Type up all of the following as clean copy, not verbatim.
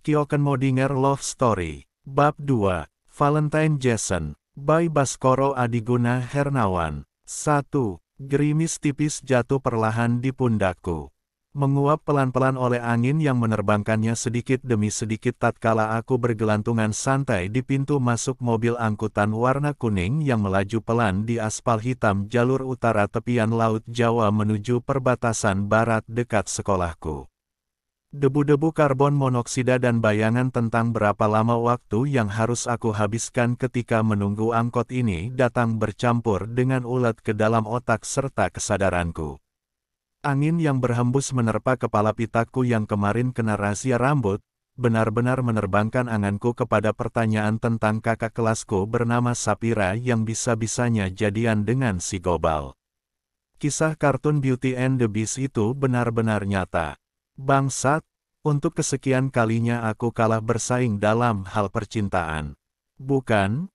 Kyoken Modinger Love Story. Bab 2. Valentine Jason. By Baskoro Adiguna Hernawan. 1. Gerimis tipis jatuh perlahan di pundakku. Menguap pelan-pelan oleh angin yang menerbangkannya sedikit demi sedikit tatkala aku bergelantungan santai di pintu masuk mobil angkutan warna kuning yang melaju pelan di aspal hitam jalur utara tepian Laut Jawa menuju perbatasan barat dekat sekolahku. Debu-debu karbon monoksida dan bayangan tentang berapa lama waktu yang harus aku habiskan ketika menunggu angkot ini datang bercampur dengan ulet ke dalam otak serta kesadaranku. Angin yang berhembus menerpa kepala pitaku yang kemarin kena rahasia rambut, benar-benar menerbangkan anganku kepada pertanyaan tentang kakak kelasku bernama Sapira yang bisa-bisanya jadian dengan si Gobal. Kisah kartun Beauty and the Beast itu benar-benar nyata. Bangsat, untuk kesekian kalinya aku kalah bersaing dalam hal percintaan. Bukan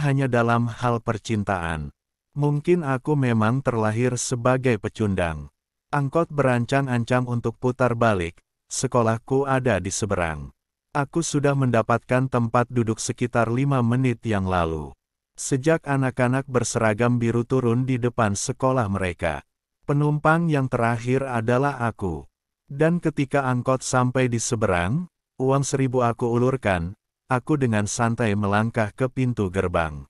hanya dalam hal percintaan. Mungkin aku memang terlahir sebagai pecundang. Angkot berancang-ancang untuk putar balik, sekolahku ada di seberang. Aku sudah mendapatkan tempat duduk sekitar 5 menit yang lalu. Sejak anak-anak berseragam biru turun di depan sekolah mereka. Penumpang yang terakhir adalah aku. Dan ketika angkot sampai di seberang, uang 1000 aku ulurkan, aku dengan santai melangkah ke pintu gerbang.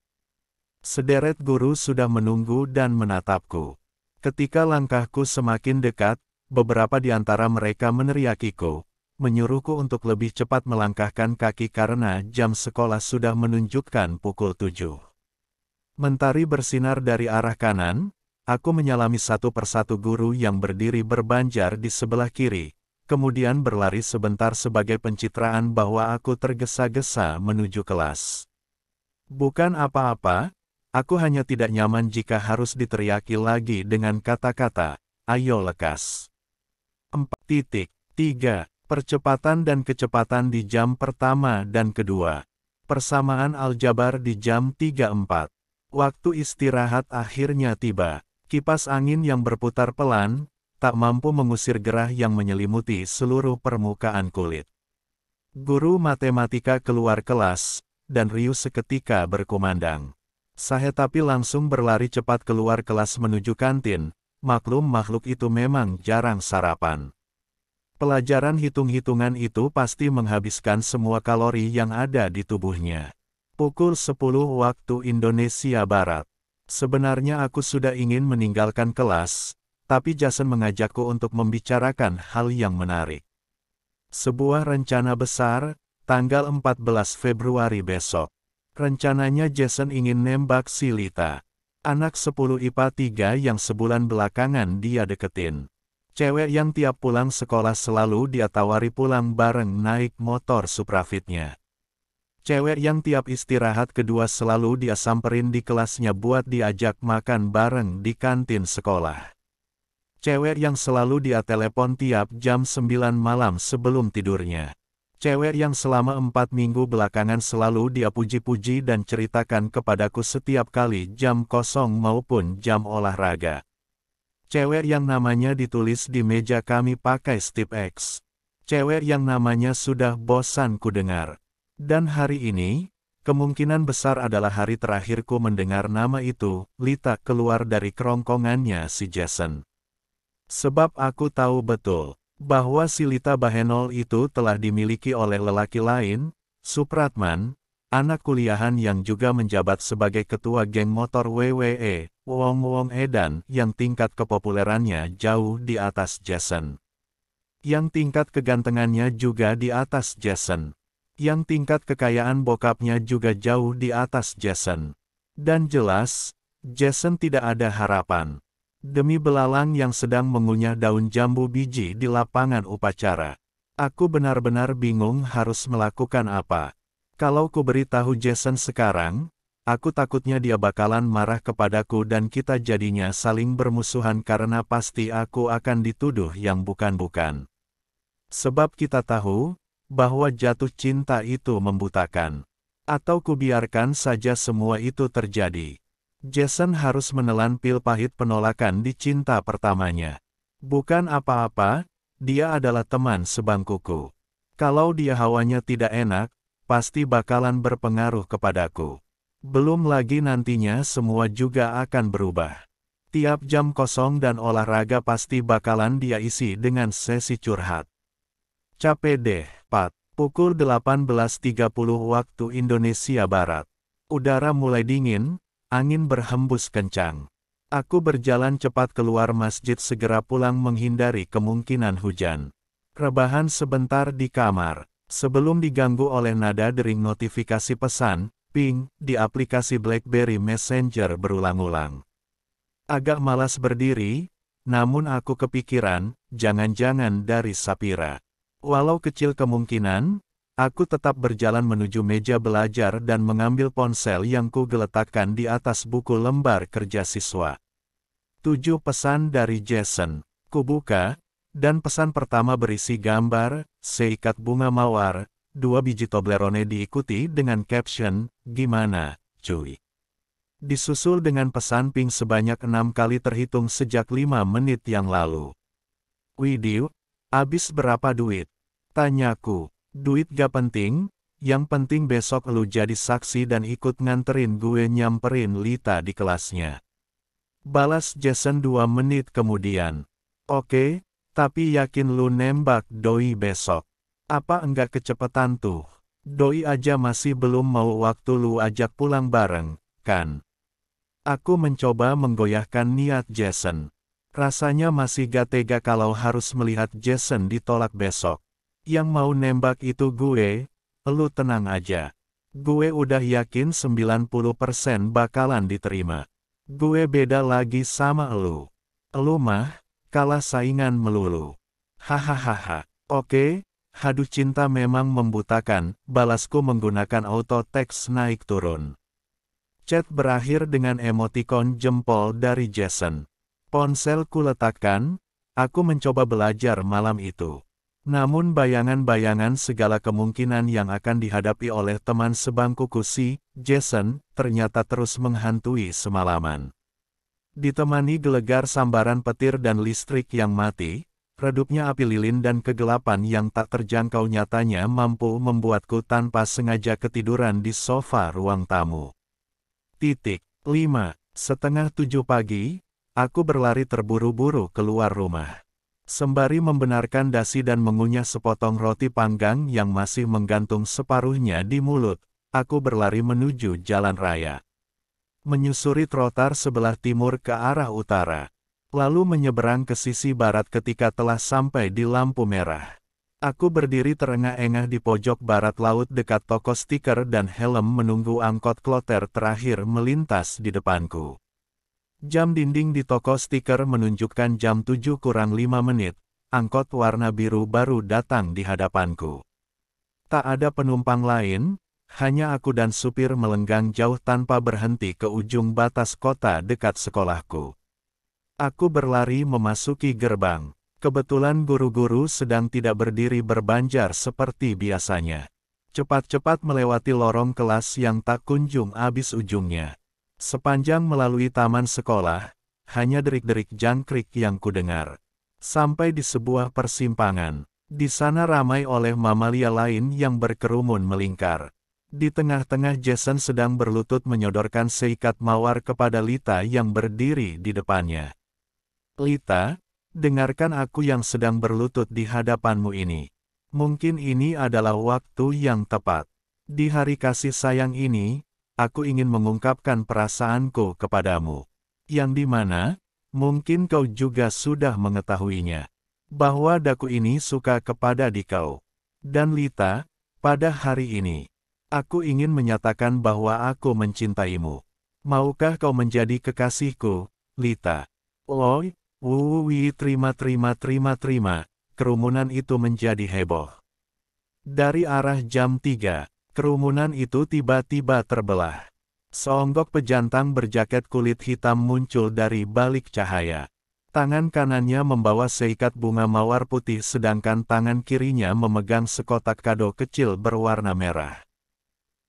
Sederet guru sudah menunggu dan menatapku. Ketika langkahku semakin dekat, beberapa di antara mereka meneriakiku, menyuruhku untuk lebih cepat melangkahkan kaki karena jam sekolah sudah menunjukkan pukul 7. Mentari bersinar dari arah kanan, aku menyalami satu persatu guru yang berdiri berbanjar di sebelah kiri, kemudian berlari sebentar sebagai pencitraan bahwa aku tergesa-gesa menuju kelas. Bukan apa-apa. Aku hanya tidak nyaman jika harus diteriaki lagi dengan kata-kata, ayo lekas. 4.3. Percepatan dan kecepatan di jam pertama dan kedua. Persamaan aljabar di jam 3.4. Waktu istirahat akhirnya tiba. Kipas angin yang berputar pelan, tak mampu mengusir gerah yang menyelimuti seluruh permukaan kulit. Guru matematika keluar kelas, dan riuh seketika berkumandang. Saya tapi langsung berlari cepat keluar kelas menuju kantin, maklum makhluk itu memang jarang sarapan. Pelajaran hitung-hitungan itu pasti menghabiskan semua kalori yang ada di tubuhnya. Pukul 10 waktu Indonesia Barat. Sebenarnya aku sudah ingin meninggalkan kelas, tapi Jason mengajakku untuk membicarakan hal yang menarik. Sebuah rencana besar, tanggal 14 Februari besok. Rencananya Jason ingin nembak si Lita. Anak 10 IPA 3 yang sebulan belakangan dia deketin. Cewek yang tiap pulang sekolah selalu dia tawari pulang bareng naik motor Suprafitnya. Cewek yang tiap istirahat kedua selalu dia samperin di kelasnya buat diajak makan bareng di kantin sekolah. Cewek yang selalu dia telepon tiap jam 9 malam sebelum tidurnya. Cewek yang selama 4 minggu belakangan selalu dia puji-puji dan ceritakan kepadaku setiap kali jam kosong maupun jam olahraga. Cewek yang namanya ditulis di meja kami pakai Steve X. Cewek yang namanya sudah bosan ku dengar. Dan hari ini, kemungkinan besar adalah hari terakhirku mendengar nama itu, Lita keluar dari kerongkongannya si Jason. Sebab aku tahu betul bahwa si Lita Bahenol itu telah dimiliki oleh lelaki lain, Supratman, anak kuliahan yang juga menjabat sebagai ketua geng motor WWE, Wong Edan, yang tingkat kepopulerannya jauh di atas Jason. Yang tingkat kegantengannya juga di atas Jason. Yang tingkat kekayaan bokapnya juga jauh di atas Jason. Dan jelas, Jason tidak ada harapan. Demi belalang yang sedang mengunyah daun jambu biji di lapangan upacara. Aku benar-benar bingung harus melakukan apa. Kalau ku beritahu Jason sekarang, aku takutnya dia bakalan marah kepadaku dan kita jadinya saling bermusuhan karena pasti aku akan dituduh yang bukan-bukan. Sebab kita tahu bahwa jatuh cinta itu membutakan. Atau ku biarkan saja semua itu terjadi. Jason harus menelan pil pahit penolakan di cinta pertamanya. Bukan apa-apa, dia adalah teman sebangkuku. Kalau dia hawanya tidak enak, pasti bakalan berpengaruh kepadaku. Belum lagi nantinya semua juga akan berubah. Tiap jam kosong dan olahraga pasti bakalan dia isi dengan sesi curhat. Capek deh, Pat. Pukul 18.30 waktu Indonesia Barat. Udara mulai dingin, angin berhembus kencang. Aku berjalan cepat keluar masjid segera pulang menghindari kemungkinan hujan. Rebahan sebentar di kamar, sebelum diganggu oleh nada dering notifikasi pesan, ping, di aplikasi BlackBerry Messenger berulang-ulang. Agak malas berdiri, namun aku kepikiran, jangan-jangan dari Sapira. Walau kecil kemungkinan, aku tetap berjalan menuju meja belajar dan mengambil ponsel yang ku geletakkan di atas buku lembar kerja siswa. 7 pesan dari Jason. Ku buka, dan pesan pertama berisi gambar, seikat bunga mawar, 2 biji Toblerone diikuti dengan caption, "Gimana, cuy?" Disusul dengan pesan ping sebanyak 6 kali terhitung sejak 5 menit yang lalu. "Widih, abis berapa duit?" Tanyaku. "Duit gak penting, yang penting besok lu jadi saksi dan ikut nganterin gue nyamperin Lita di kelasnya." Balas Jason 2 menit kemudian. "Oke, tapi yakin lu nembak doi besok? Apa enggak kecepetan tuh? Doi aja masih belum mau waktu lu ajak pulang bareng, kan?" Aku mencoba menggoyahkan niat Jason. Rasanya masih gak tega kalau harus melihat Jason ditolak besok. "Yang mau nembak itu gue, lu tenang aja. Gue udah yakin 90% bakalan diterima. Gue beda lagi sama elu. Elu mah, kalah saingan melulu. Hahaha. Oke, haduh cinta memang membutakan," balasku menggunakan auto text naik turun. Chat berakhir dengan emotikon jempol dari Jason. Ponselku letakkan, aku mencoba belajar malam itu. Namun bayangan-bayangan segala kemungkinan yang akan dihadapi oleh teman sebangkuku si Jason, ternyata terus menghantui semalaman. Ditemani gelegar sambaran petir dan listrik yang mati, redupnya api lilin dan kegelapan yang tak terjangkau nyatanya mampu membuatku tanpa sengaja ketiduran di sofa ruang tamu. 5:30 pagi, aku berlari terburu-buru keluar rumah. Sembari membenarkan dasi dan mengunyah sepotong roti panggang yang masih menggantung separuhnya di mulut, aku berlari menuju jalan raya. Menyusuri trotoar sebelah timur ke arah utara, lalu menyeberang ke sisi barat ketika telah sampai di lampu merah. Aku berdiri terengah-engah di pojok barat laut dekat toko stiker dan helm menunggu angkot kloter terakhir melintas di depanku. Jam dinding di toko stiker menunjukkan jam 7 kurang 5 menit, angkot warna biru baru datang di hadapanku. Tak ada penumpang lain, hanya aku dan supir melenggang jauh tanpa berhenti ke ujung batas kota dekat sekolahku. Aku berlari memasuki gerbang. Kebetulan guru-guru sedang tidak berdiri berbanjar seperti biasanya. Cepat-cepat melewati lorong kelas yang tak kunjung habis ujungnya. Sepanjang melalui taman sekolah, hanya derik-derik jangkrik yang kudengar. Sampai di sebuah persimpangan. Di sana ramai oleh mamalia lain yang berkerumun melingkar. Di tengah-tengah Jason sedang berlutut menyodorkan seikat mawar kepada Lita yang berdiri di depannya. "Lita, dengarkan aku yang sedang berlutut di hadapanmu ini. Mungkin ini adalah waktu yang tepat. Di hari kasih sayang ini, aku ingin mengungkapkan perasaanku kepadamu. Yang dimana, mungkin kau juga sudah mengetahuinya. Bahwa daku ini suka kepada dikau. Dan Lita, pada hari ini, aku ingin menyatakan bahwa aku mencintaimu. Maukah kau menjadi kekasihku, Lita?" "Oi, terima. Kerumunan itu menjadi heboh. Dari arah jam 3, kerumunan itu tiba-tiba terbelah. Seonggok pejantang berjaket kulit hitam muncul dari balik cahaya. Tangan kanannya membawa seikat bunga mawar putih sedangkan tangan kirinya memegang sekotak kado kecil berwarna merah.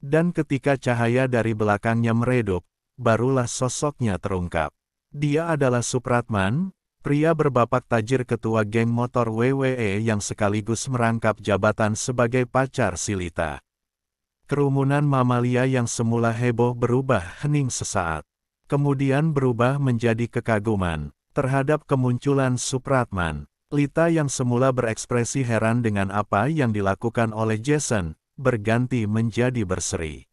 Dan ketika cahaya dari belakangnya meredup, barulah sosoknya terungkap. Dia adalah Supratman, Pria berbapak tajir ketua geng motor WWE yang sekaligus merangkap jabatan sebagai pacar si Lita. Kerumunan mamalia yang semula heboh berubah hening sesaat. Kemudian berubah menjadi kekaguman terhadap kemunculan Supratman. Lita yang semula berekspresi heran dengan apa yang dilakukan oleh Jason, berganti menjadi berseri.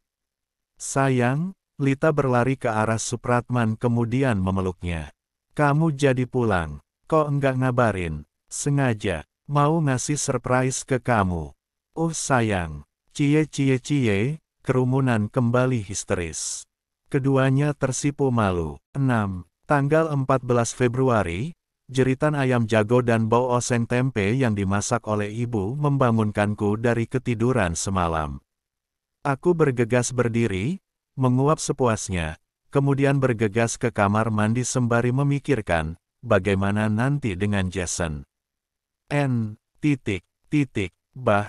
Sayang, Lita berlari ke arah Supratman kemudian memeluknya. Kamu jadi pulang, kok enggak ngabarin? Sengaja, mau ngasih surprise ke kamu. Oh sayang, cie, kerumunan kembali histeris. Keduanya tersipu malu. 6. Tanggal 14 Februari, jeritan ayam jago dan bau oseng tempe yang dimasak oleh ibu membangunkanku dari ketiduran semalam. Aku bergegas berdiri, menguap sepuasnya, kemudian bergegas ke kamar mandi sembari memikirkan, bagaimana nanti dengan Jason. Bah.